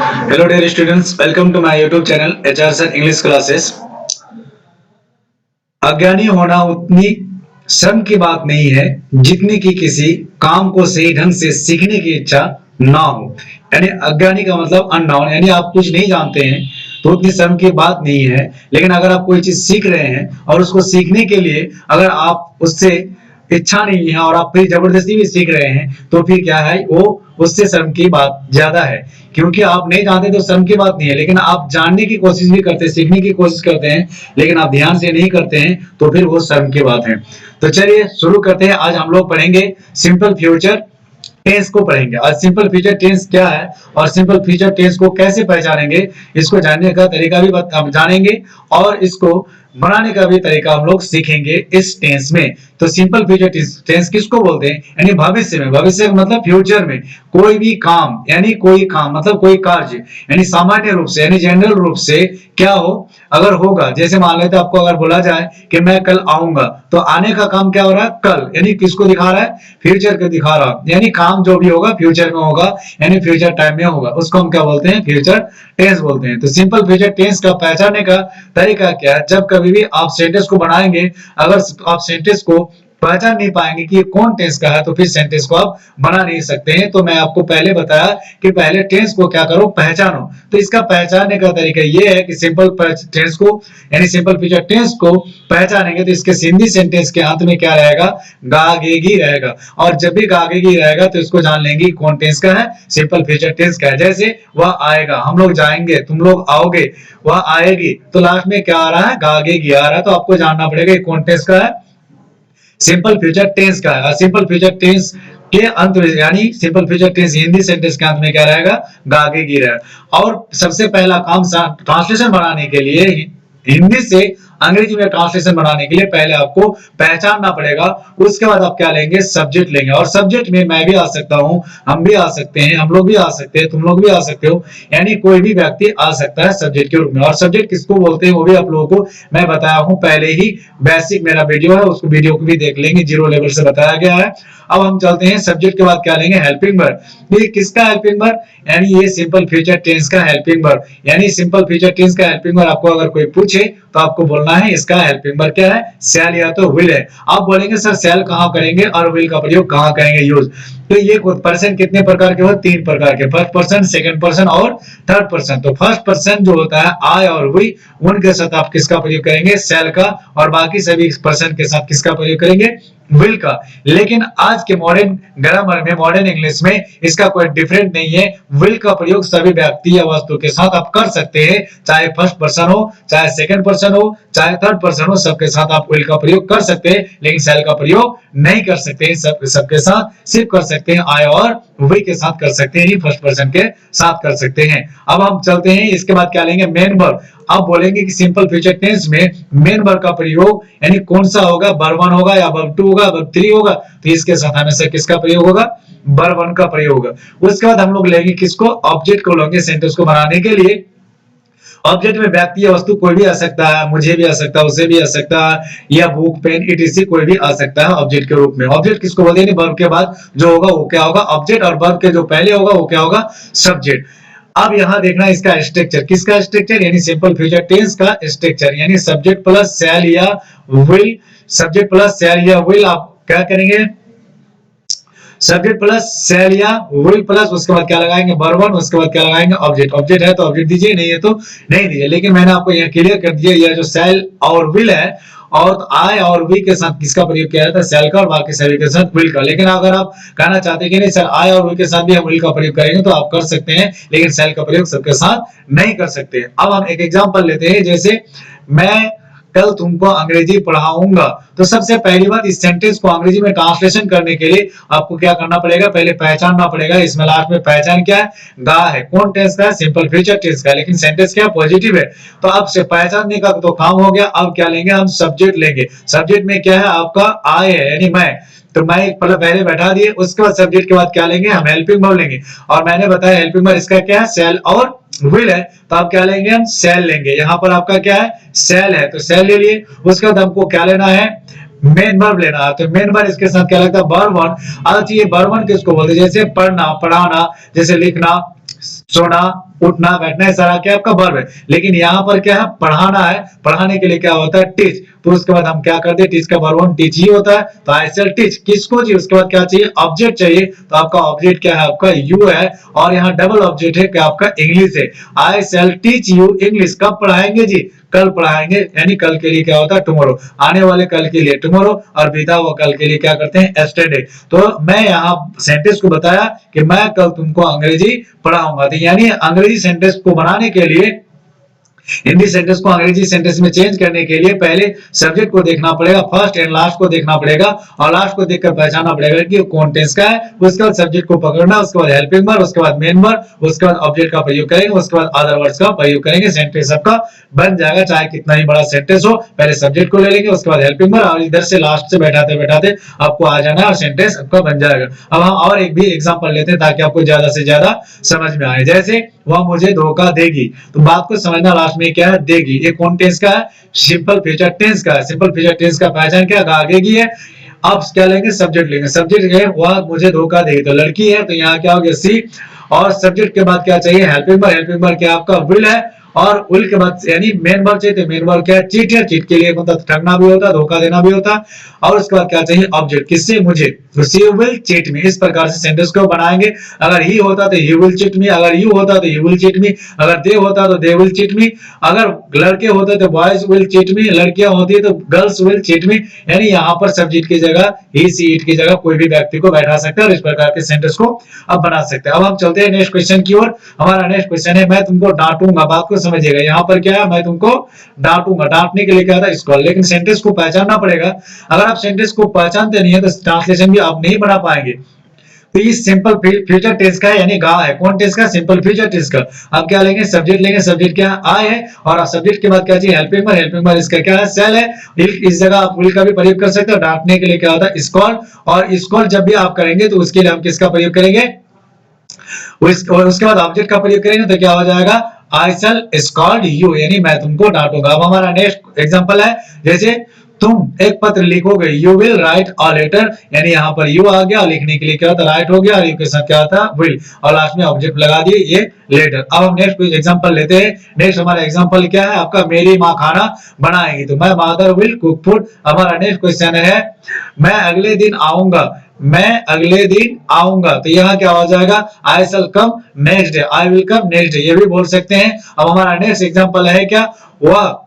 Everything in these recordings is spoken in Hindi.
Hello dear students, welcome to my YouTube channel HR Sir English Classes। अज्ञानी होना उतनी शर्म की बात नहीं है जितनी कि किसी काम को सही ढंग से सीखने की इच्छा ना हो। यानी अज्ञानी का मतलब अननोन, यानी आप कुछ नहीं जानते हैं तो उतनी शर्म की बात नहीं है। लेकिन अगर आप कोई चीज सीख रहे हैं और उसको सीखने के लिए अगर आप उससे इच्छा नहीं है और आप फिर जबरदस्ती भी सीख रहे हैं तो फिर क्या है, वो उससे शर्म की बात ज्यादा है। क्योंकि आप नहीं जानते तो शर्म की बात नहीं है, लेकिन आप जानने की कोशिश भी करते हैं, सीखने की कोशिश करते हैं, लेकिन आप ध्यान से नहीं करते हैं तो फिर वो शर्म की बात है। तो चलिए शुरू करते हैं। आज हम लोग पढ़ेंगे सिंपल फ्यूचर टेंस को पढ़ेंगे। आज सिंपल फ्यूचर टेंस क्या है और सिंपल फ्यूचर टेंस को कैसे पहचानेंगे, इसको जानने का तरीका भी जानेंगे और इसको बनाने का भी तरीका हम लोग सीखेंगे इस टेंस में। तो सिंपल फ्यूचर टेंस किसको बोलते हैं? यानी भविष्य में, भविष्य मतलब फ्यूचर में कोई भी काम, यानी कोई काम मतलब कोई कार्य, यानी सामान्य रूप से यानी जनरल रूप से क्या हो, अगर होगा। जैसे मान लेते आपको अगर बोला जाए कि मैं कल आऊंगा, तो आने का काम क्या हो रहा है? कल, यानी किसको दिखा रहा है? फ्यूचर को दिखा रहा है। यानी काम जो भी होगा फ्यूचर में होगा, यानी फ्यूचर टाइम में होगा, उसको हम क्या बोलते हैं? फ्यूचर टेंस बोलते हैं। तो सिंपल फ्यूचर टेंस का पहचानने का तरीका क्या है? जब कभी भी आप सेंटेंस को बनाएंगे, अगर आप सेंटेंस को पहचान नहीं पाएंगे कि ये कौन टेंस का है तो फिर सेंटेंस को आप बना नहीं सकते हैं। तो मैं आपको पहले बताया कि पहले टेंस को क्या करो, पहचानो। तो इसका पहचानने का तरीका ये है कि सिंपल टेंस को यानी सिंपल फ्यूचर टेंस को पहचानेंगे तो इसके हिंदी सेंटेंस के अंत में क्या रहेगा? गागेगी रहेगा। और जब भी गागेगी रहेगा तो इसको जान लेंगे कौन टेंस का है, सिंपल फ्यूचर टेंस का है। जैसे वह आएगा, हम लोग जाएंगे, तुम लोग आओगे, वह आएगी, तो लास्ट में क्या आ रहा है? गागेगी आ रहा है। तो आपको जानना पड़ेगा कौन टेंस का है, सिंपल फ्यूचर टेंस का है। सिंपल फ्यूचर टेंस के अंत में यानी simple future tense Hindi sentence के अंत में क्या रहेगा? गागेगी रहेगा। और सबसे पहला काम ट्रांसलेशन बनाने के लिए, हिंदी से अंग्रेजी में ट्रांसलेशन बनाने के लिए पहले आपको पहचानना पड़ेगा। उसके बाद आप क्या लेंगे? सब्जेक्ट लेंगे। और सब्जेक्ट में मैं भी आ सकता हूं, हम भी आ सकते हैं, हम लोग भी आ सकते हैं, तुम लोग भी आ सकते हो, यानी कोई भी व्यक्ति आ सकता है सब्जेक्ट के रूप में। और सब्जेक्ट किसको बोलते हैं वो भी आप लोगों को मैं बताया हूं पहले ही, बेसिक मेरा वीडियो है, उसको वीडियो को भी देख लेंगे, जीरो लेवल से बताया गया है। अब हम चलते हैं सब्जेक्ट के बाद क्या लेंगे? Helping verb. ये किसका हेल्पिंग वर्ब? यानी ये सिंपल फ्यूचर टेंस का हेल्पिंग वर्ब। यानी सिंपल फ्यूचर टेंस का हेल्पिंग वर्ब आपको अगर कोई पूछे तो आपको बोलना है इसका हेल्पिंग वर्ब क्या है? शैल या तो विल है। आप बोलेंगे सर शैल कहां करेंगे और विल का प्रयोग कहां करेंगे यूज? तो ये पर्सन कितने प्रकार के होते? 3 प्रकार के, फर्स्ट पर्सन, सेकंड पर्सन और थर्ड पर्सन। तो फर्स्ट पर्सन जो होता है आई और वी, उनके साथ आप किसका प्रयोग करेंगे? शैल का। और बाकी सभी पर्सन के साथ किसका प्रयोग करेंगे? विल का। लेकिन आज के मॉडर्न ग्रामर में, मॉडर्न इंग्लिश में इसका कोई डिफरेंट नहीं है। विल का प्रयोग सभी व्यक्ति या वस्तु के साथ आप कर सकते हैं, चाहे फर्स्ट पर्सन हो, चाहे सेकंड पर्सन हो, चाहे थर्ड पर्सन हो, सबके साथ आप विल का प्रयोग कर सकते हैं, लेकिन शैल का प्रयोग नहीं कर सकते। सबके साथ सिर्फ कर सकते हैं आई और वी के साथ कर सकते हैं, फर्स्ट पर्सन के साथ कर सकते हैं। अब हम चलते हैं, इसके बाद क्या लेंगे? Main verb. आप बोलेंगे कि सिंपल फ्यूचर टेंस में मेन वर्ब का प्रयोग यानी कौन सा होगा? वर्ब 1 होगा या वर्ब 2 होगा, वर्ब 3 होगा? तो इसके साथ हमेशा किसका प्रयोग होगा? वर्ब 1 का प्रयोग होगा। उसके बाद हम लोग लेंगे किसको? ऑब्जेक्ट को लेंगे सेंटेंस को बनाने के लिए। ऑब्जेक्ट में व्यक्ति या वस्तु कोई भी आ सकता है, मुझे भी आ सकता है, उसे भी आ सकता है, या बुक, पेन, इटीसी कोई भी आ सकता है ऑब्जेक्ट के रूप में। ऑब्जेक्ट किसको बोलते हैं? वर्ब के बाद जो होगा वो क्या होगा? ऑब्जेक्ट। और वर्ब के जो पहले होगा वो क्या होगा? सब्जेक्ट। अब यहां देखना इसका स्ट्रक्चर, किसका स्ट्रक्चर? यानी सिंपल फ्यूचर टेंस का स्ट्रक्चर, यानी सब्जेक्ट प्लस शैल या विल, सब्जेक्ट प्लस शैल या विल। आप क्या करेंगे? सब्जेक्ट प्लस शैल या विल प्लस उसके बाद क्या लगाएंगे? वर्ब 1, उसके बाद क्या लगाएंगे? ऑब्जेक्ट। ऑब्जेक्ट है तो ऑब्जेक्ट दीजिए, नहीं है तो नहीं दीजिए। लेकिन मैंने आपको यहां क्लियर कर दिया, यह जो शैल और विल है और आई और वी के साथ किसका प्रयोग किया जाता है? शैल का। और बाकी सभी के साथ विल का। लेकिन अगर आप कहना चाहते हैं कि नहीं सर आई और वी के साथ भी हम विल का प्रयोग करेंगे तो आप कर सकते हैं, लेकिन शैल का प्रयोग सबके साथ नहीं कर सकते। अब हम एक एग्जांपल लेते हैं, जैसे मैं कल तुमको अंग्रेजी पढ़ाऊंगा। तो सबसे पहली बात, इस सेंटेंस को अंग्रेजी में ट्रांसलेशन करने के लिए आपको क्या करना पड़ेगा? पहले पहचानना पड़ेगा। इसमें लास्ट में पहचान क्या है? गा है। कौन टेंस का है? सिंपल फ्यूचर टेंस का। लेकिन सेंटेंस क्या? पॉजिटिव है। तो अब से पहचानने का तो काम हो गया। अब क्या लेंगे? हम सब्जेक्ट लेंगे। सब्जेक्ट में क्या है? आपका आई है, यानी मैं। तो मैं पहले बैठा दिए, उसके बाद सब्जेक्ट के बाद क्या लेंगे? हम हेल्पिंग वर्ब लेंगे। और मैंने बताया हेल्पिंग वर्ब इसका क्या है? शैल और विल है। तो आप क्या लेंगे? हम शैल लेंगे। यहाँ पर आपका क्या है? शैल है, तो शैल ले लिए। उसके बाद हमको क्या लेना है? मेन वर्ब लेना है। तो मेन वर्ब इसके साथ क्या लगता है? वर्ब 1। अच्छा, ये वर्ब 1 किसको बोलते हैं? जैसे पढ़ना, पढ़ाना, जैसे लिखना, सोना, उठना, बैठना, ये सारा क्या आपका वर्ब है। लेकिन यहाँ पर क्या है, पढ़ाना है, पढ़ाने के लिए क्या होता है, टीच। तो उसके बाद हम क्या करते हैं, टीच का वर्ब हम टीच ही होता है, तो आई शैल टीच किसको जी, उसके बाद क्या चाहिए, ऑब्जेक्ट चाहिए। तो आपका ऑब्जेक्ट क्या है, आपका यू है, और यहाँ डबल ऑब्जेक्ट है क्या आपका, इंग्लिश है। आई शैल टीच यू इंग्लिश, कब पढ़ाएंगे जी, कल पढ़ाएंगे, यानी कल के लिए क्या होता है, टुमारो, आने वाले कल के लिए टुमारो, और बीता हुआ कल के लिए क्या करते हैं, यस्टरडे। तो मैं यहाँ सेंटेंस को बताया कि मैं कल तुमको अंग्रेजी पढ़ाऊंगा, तो यानी अंग्रेजी सेंटेंस को बनाने के लिए, हिंदी सेंटेंस को अंग्रेजी सेंटेंस में चेंज करने के लिए पहले सब्जेक्ट को देखना पड़ेगा, फर्स्ट एंड लास्ट को देखना पड़ेगा, और लास्ट को देखकर पहचानना पड़ेगा कि कौन टेंस का है। उसके बाद सब्जेक्ट को पकड़ना, उसके बाद हेल्पिंग वर्ब, उसके बाद मेन वर्ब, उसके बाद ऑब्जेक्ट का प्रयोग करेंगे, उसके बाद अदर वर्ड्स का प्रयोग करेंगे, सेंटेंस आपका बन जाएगा। चाहे कितना ही बड़ा सेंटेंस हो, पहले सब्जेक्ट को ले लेंगे, उसके बाद हेल्पिंग वर्ब, और इधर से लास्ट से बैठाते बैठाते आपको आ जाना है और सेंटेंस आपका बन जाएगा। अब हम और एक भी एग्जांपल लेते हैं ताकि आपको ज्यादा से ज्यादा समझ में आए। जैसे वह मुझे धोखा देगी, तो बात को समझना, लास्ट में क्या है, देगी, ये कौन टेंस का है, सिंपल फ्यूचर टेंस का है। सिंपल फ्यूचर टेंस का पहचान क्या, आगेगी है। अब क्या लेंगे, सब्जेक्ट लेंगे, सब्जेक्ट है वह मुझे धोखा देगी, तो लड़की है, तो यहाँ क्या हो गया, सी, और सब्जेक्ट के बाद क्या चाहिए, हेल्पिंग वर्ब, हेल्पिंग वर्ब क्या आपका विल है, और विल के बाद यानी मेन वर्ब चाहिए, तो मेन वर्ब क्या है, चीट है, चीट के लिए मतलब ठगना भी होता है, धोखा देना भी होता है, और उसके बाद क्या चाहिए, ऑब्जेक्ट, किससे, मुझे, तो शी विल चीट मी। इस प्रकार से सेंटेंस को बनाएंगे। अगर ही होता तो ही विल चीट मी, अगर यू होता तो यू विल चीट मी, अगर दे होता तो दे विल चीट मी, अगर लड़के होते तो बॉयज विल चीट मी, लड़कियां होती है तो गर्ल्स विल चीट मी। यानी यहाँ पर सब्जेक्ट की जगह ही सी इट की जगह कोई भी व्यक्ति को बैठा सकते हैं, और इस प्रकार के सेंटेंस को अब बना सकते हैं। अब हम चलते हैं नेक्स्ट क्वेश्चन की ओर। हमारा नेक्स्ट क्वेश्चन है, मैं तुमको डांटूंगा। बात को समझिएगा, यहाँ पर क्या है, मैं तुमको डांटूंगा, डांटने के लिए क्या था, स्कॉल, लेकिन सेंटेंस को पहचानना पड़ेगा। अगर आप सेंटेंस को पहचानते नहीं है तो ट्रांसलेशन भी आप नहीं बना पाएंगे। तो ये सिंपल फ्यूचर टेंस का है, यानी गा है, कौन टेंस का, सिंपल फ्यूचर टेंस का। अब क्या लेंगे, सब्जेक्ट लेंगे, सब्जेक्ट क्या आई है, और सब्जेक्ट के बाद क्या चाहिए, हेल्पिंग वर्ब, हेल्पिंग वर्ब इसका क्या है, सेल है। इस जगह आप विल का भी प्रयोग कर सकते हो। डांटने के लिए क्या होता है, स्कॉल, और स्कॉल जब भी आप करेंगे तो उसके लिए हम किसका प्रयोग करेंगे, और उसके बाद ऑब्जेक्ट का प्रयोग करेंगे, तो क्या हो जाएगा, आई शैल स्कॉल्ड यू, यानी मैं तुमको डांटूंगा। अब हमारा नेक्स्ट एग्जांपल है, जैसे तुम एक पत्र लिखोगे, you will write a letter, यानी यहाँ पर यू आ गया, लिखने के लिए क्या होता है, राइट हो गया, और यू के साथ क्या होता है, विल, और लास्ट में ऑब्जेक्ट लगा दिए, ये लेटर। अब हम नेक्स्ट एग्जांपल लेते हैं। नेक्स्ट हमारा एग्जांपल क्या है आपका, मेरी माँ खाना बनाएगी, तो मैं मदर विल कुक फूड। हमारा नेक्स्ट क्वेश्चन है, मैं अगले दिन आऊंगा, मैं अगले दिन आऊंगा, तो यहाँ क्या हो जाएगा, I shall come next day, I will come next day, ये भी बोल सकते हैं। अब हमारा नेक्स्ट एग्जांपल है क्या, वह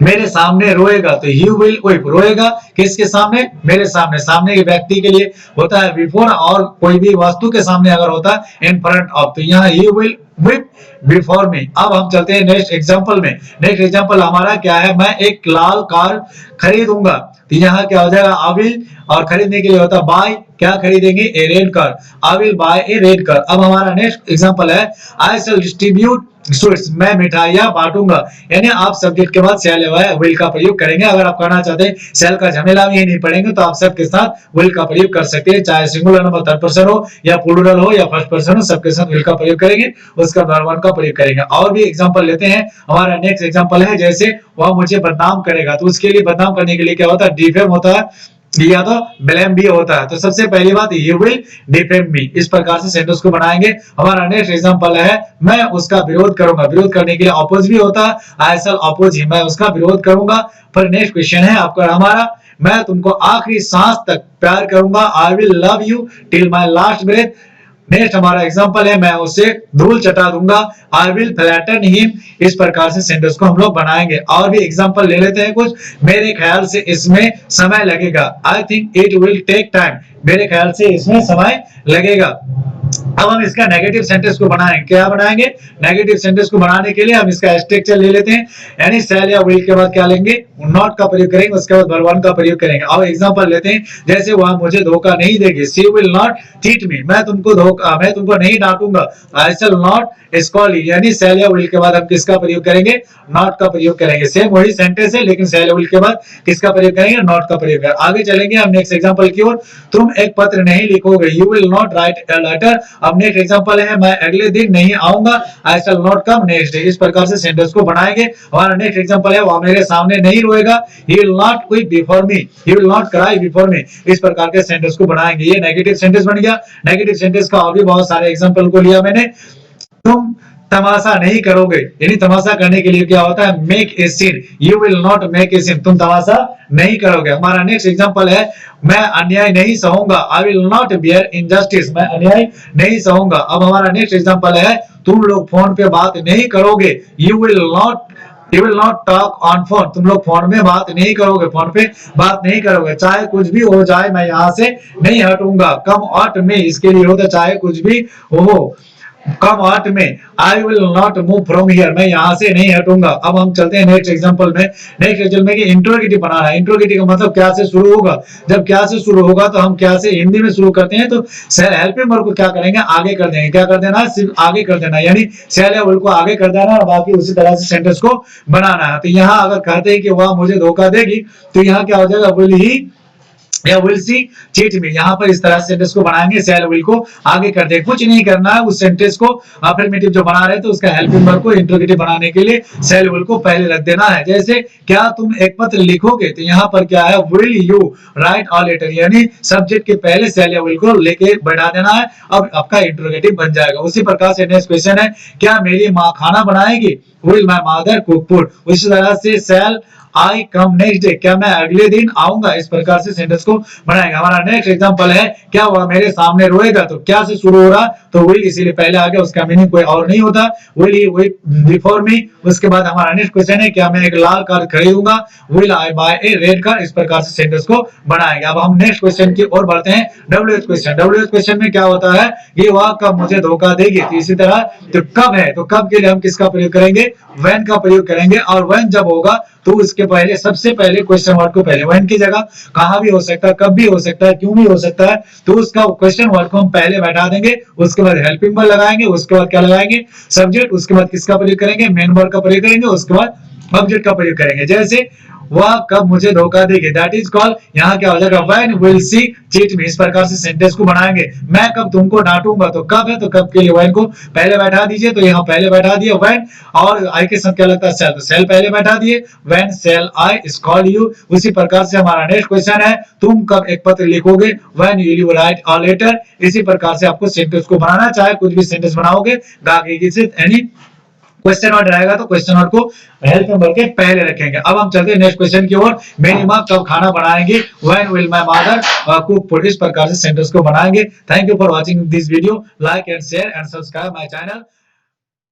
मेरे सामने रोएगा, तो यू विल वीप, रोएगा किसके सामने, मेरे सामने, सामने के व्यक्ति के लिए होता है बिफोर, और कोई भी वस्तु के सामने अगर होता है इन फ्रंट ऑफ, तो यहाँ यू विल वीप बिफोर मी। अब हम चलते हैं नेक्स्ट एग्जांपल में। नेक्स्ट एग्जांपल हमारा क्या है, मैं एक लाल कार खरीदूंगा, तो यहाँ क्या हो जाएगा, आई विल, और खरीदने के लिए होता है बाय, क्या खरीदेंगे, a red car, I will buy a red car. अब हमारा नेक्स्ट एग्जांपल है, आई शैल डिस्ट्रीब्यूट स्वीट्स, मैं मिठाइयां बांटूंगा, यानी आप सब्जेक्ट के बाद शैल विल का प्रयोग करेंगे। अगर आप करना चाहते हैं शैल का झमेला भी नहीं पड़ेंगे, तो आप सबके साथ विल का प्रयोग कर सकते हैं, चाहे सिंगुलर नंबर थर्ड पर्सन हो, या प्लूरल हो, या फर्स्ट पर्सन हो, सबके साथ विल का प्रयोग करेंगे, उसका वर्ब वन का प्रयोग करेंगे। और भी एग्जांपल लेते हैं। हमारा नेक्स्ट एग्जांपल है, जैसे वह मुझे बदनाम करेगा, तो उसके लिए बदनाम करने के लिए क्या होता है, डिफेम होता है, या तो ब्लेम भी होता है। तो सबसे पहली बात, यू विल डिफेम मी, इस प्रकार से सेंटेंस को बनाएंगे। हमारा नेक्स्ट एग्जांपल है, मैं उसका विरोध करूंगा, विरोध करने के लिए अपोज भी होता है, आई शैल अपोज हिम, मैं उसका विरोध करूंगा। पर नेक्स्ट क्वेश्चन है आपका हमारा, मैं तुमको आखिरी सांस तक प्यार करूंगा, I will love you till my last breath. Next हमारा एग्जांपल है, मैं उसे धूल चटा दूंगा, आई विल फ्लैटन हिम। इस प्रकार से सेंटेंस को हम लोग बनाएंगे। और भी एग्जांपल ले लेते हैं कुछ। मेरे ख्याल से इसमें समय लगेगा, I think it will take time, मेरे ख्याल से इसमें समय लगेगा। अब हम इसका नेगेटिव सेंटेंस को बनाएंगे, क्या बनाएंगे, नेगेटिव सेंटेंस को बनाने के लिए हम इसका स्ट्रक्चर ले लेते हैं, यानी शैल या विल के बाद क्या लेंगे, नॉट का प्रयोग करेंगे, उसके बाद वर्ब वन का प्रयोग करेंगे। और एग्जांपल लेते हैं, जैसे वह मुझे धोखा नहीं देगी, शी विल नॉट चीट मी, मैं तुमको नहीं डांटूंगा, आई शैल नॉट स्कॉल यू, यानी शैल या विल के बाद हम किसका प्रयोग करेंगे, नॉट का प्रयोग करेंगे। सेम वही सेंटेंस है, लेकिन शैल या विल के बाद किसका प्रयोग करेंगे, नॉट का प्रयोग करेंगे। आगे चलेंगे हम नेक्स्ट एग्जांपल की ओर। तुम एक पत्र नहीं लिखोगे, you will not write a letter. अब नेक्स्ट एग्जांपल है, मैं अगले दिन नहीं आऊंगा, I shall not come next day. इस प्रकार से सेंटेंस को बनाएंगे। हमारा नेक्स्ट एग्जांपल है, वह मेरे सामने नहीं रोएगा, he will not weep before me, he will not cry before me. इस प्रकार के सेंटेंस को बनाएंगे। ये नेगेटिव सेंटेंस बन गया। नेगेटिव सेंटेंस का और भी बहुत सारे एग्जांपल को लिया मैंने। तुम तमाशा नहीं करोगे, यानी तमाशा करने के लिए क्या होता है, make a scene, you will not make a scene, तुम तमाशा नहीं करोगे। हमारा नेक्स्ट एग्जांपल है, मैं अन्याय नहीं सहूंगा, I will not bear injustice, मैं अन्याय नहीं सहूंगा। अब हमारा नेक्स्ट एग्जांपल है, तुम लोग फोन पे बात नहीं करोगे, you will not talk on phone, तुम लोग फोन में बात नहीं करोगे, फोन पे बात नहीं करोगे। चाहे कुछ भी हो जाए मैं यहाँ से नहीं हटूंगा, कम आउट में, इसके लिए होता चाहे कुछ भी हो, कम आउट में, आई will not move from here, मैं यहाँ से नहीं हटूंगा। अब हम चलते हैं नेक्स्ट एग्जांपल में। नेक्स्ट एग्जांपल में कि इंट्रोगेटिव बनाना है। इंट्रोगेटिव का मतलब क्या से शुरू होगा, जब क्या से शुरू होगा तो हम क्या से हिंदी में शुरू करते हैं, तो हेल्पिंग वर्ब को क्या करेंगे, आगे कर देंगे। क्या कर देना, सिर्फ आगे कर देना, यानी सेल या विल को आगे कर देना और बाकी उसी तरह से सेंटेंस को बनाना है। तो यहाँ अगर कहते हैं कि वह मुझे धोखा देगी, तो यहाँ क्या हो जाएगा, विल ही या विल सी चीट मी, यहाँ पर इस तरह से सेंटेंस को बनाएंगे, सेल विल को आगे कर दे, कुछ नहीं करना है, उस सेंटेंस को अफर्मेटिव जो बना रहे थे उसका हेल्पिंग वर्ब को इंट्रोगेटिव बनाने के लिए सेल विल को पहले रख देना है। जैसे क्या तुम एक पत्र लिखोगे, तो यहाँ पर क्या है, will you write a letter, यानी सब्जेक्ट के पहले सेल या विल को लेके बढ़ा देना है, अब आपका इंट्रोगेटिव बन जाएगा। उसी प्रकार से नेक्स्ट क्वेश्चन है, क्या मेरी माँ खाना बनाएगी, will my mother cook food, उसी तरह से सेल आई कम नेक्स्ट डे, क्या मैं अगले दिन आऊंगा, इस प्रकार से सेंटेंस को बनाएगा। हमारा नेक्स्ट एग्जांपल है, क्या वह मेरे सामने रोएगा, तो क्या से शुरू हो रहा, तो विल इसीलिए पहले आ गया, उसका मीनिंग कोई और नहीं होता, will he wait before me. उसके बाद हमारा नेक्स्ट क्वेश्चन है, क्या मैं एक लाल कार खरीदूंगा, will I buy a red car, इस प्रकार से सेंटेंस को बनाएंगे। अब हम नेक्स्ट क्वेश्चन की ओर बढ़ते हैं, डब्ल्यूएच क्वेश्चन। डब्ल्यूएच क्वेश्चन में क्या होता है, ये वह कब मुझे धोखा देगी, तो इसी तरह तो कब है, तो कब के लिए हम किसका प्रयोग करेंगे, व्हेन का प्रयोग करेंगे, और व्हेन जब होगा तो उसके पहले सबसे पहले क्वेश्चन वर्ड को पहले, व्हेन की जगह कहां भी हो सकता है, कब भी हो सकता है, क्यों भी हो सकता है, तो उसका क्वेश्चन वर्ड को हम पहले बैठा देंगे, उसके बाद हेल्पिंग वर्ब लगाएंगे, उसके बाद क्या लगाएंगे, सब्जेक्ट, उसके बाद किसका प्रयोग करेंगे, मेन वर्ड का प्रयोग करेंगे, उसके बाद ऑब्जेक्ट का प्रयोग करेंगे। जैसे वह कब मुझे धोखा देगी, दैट इज कॉल्ड, यहाँ क्या हो जाएगा, व्हेन विल सी चीट मी, इस प्रकार से सेंटेंस को बनाएंगे। मैं कब तुमको डांटूंगा, तो कब है, तो कब के लिए व्हेन को पहले बैठा दीजिए, तो यहाँ पहले बैठा दिए व्हेन, और आई के साथ क्या लगता है, सेल, तो सेल पहले बैठा दिए, when shall I is called you. उसी प्रकार से हमारा नेक्स्ट क्वेश्चन है, तुम कब एक पत्र लिखोगे, when will you write a letter. इसी प्रकार से आपको सेंटेंस को बनाना, चाहे कुछ भी सेंटेंस बनाओगे, गागी से एनी क्वेश्चन वर्ड रहेगा तो क्वेश्चन वर्ड को हेल्प में के पहले रखेंगे। अब हम चलते हैं नेक्स्ट क्वेश्चन की ओर, मेरी माँ कब खाना बनाएंगी, when will my mother cook food, इस प्रकार से सेंटेंस को बनाएंगे। Thank you for watching this video, like and share and subscribe my channel.